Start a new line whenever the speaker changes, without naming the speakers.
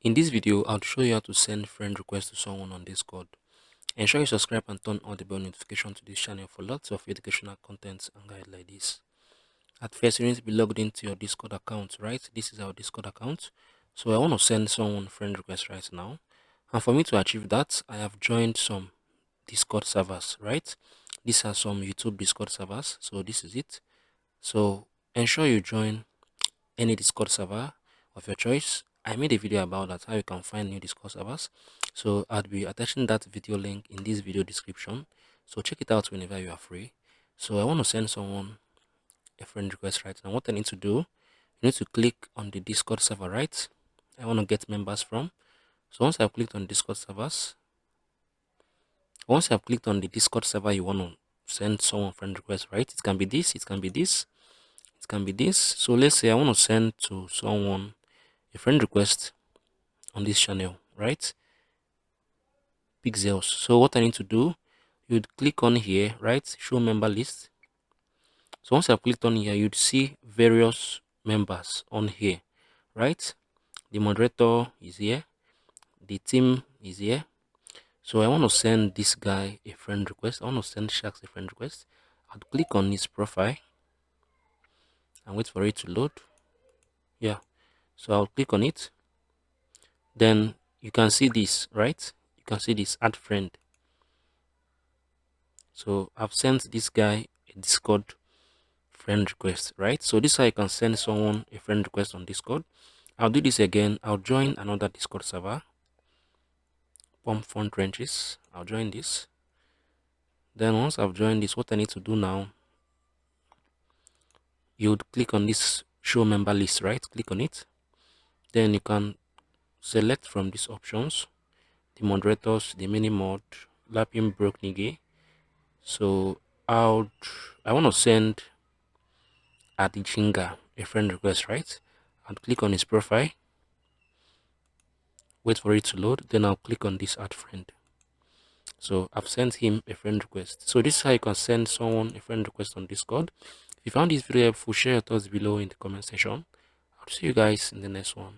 In this video, I'll show you how to send friend request to someone on Discord. Ensure you subscribe and turn on the bell notification to this channel for lots of educational content and guide like this. At first, you need to be logged into your Discord account, right? This is our Discord account. So I want to send someone friend request right now. And for me to achieve that, I have joined some Discord servers, right? These are some YouTube Discord servers. So this is it. So ensure you join any Discord server of your choice. I made a video about that, how you can find new Discord servers. So I'll be attaching that video link in this video description. So check it out whenever you are free. So I want to send someone a friend request right now. What I need to do, you need to click on the Discord server, right? I want to get members from. So once I've clicked on Discord servers, once I've clicked on the Discord server you want to send someone friend request, right? It can be this, it can be this, it can be this. So let's say I want to send to someone a friend request on this channel, right? Pixels. So what I need to do, you'd click on here, right? Show member list. So once I've clicked on here, you'd see various members on here, right? The moderator is here, the team is here. So I want to send this guy a friend request. I want to send Sharks a friend request. I'll click on his profile and wait for it to load. Yeah. So I'll click on it. Then you can see this, right? You can see this add friend. So I've sent this guy a Discord friend request, right? So this is how you can send someone a friend request on Discord. I'll do this again. I'll join another Discord server, Pump Fund Trenches. I'll join this. Then once I've joined this, what I need to do now, you would click on this show member list, right? Click on it. Then you can select from these options the moderators, the mini mod, Lapping Broke Nige. So I want to send at Jinga a friend request, right? I'll click on his profile, wait for it to load, then I'll click on this add friend. So I've sent him a friend request. So this is how you can send someone a friend request on Discord. If you found this video helpful, share your thoughts below in the comment section. I'll see you guys in the next one.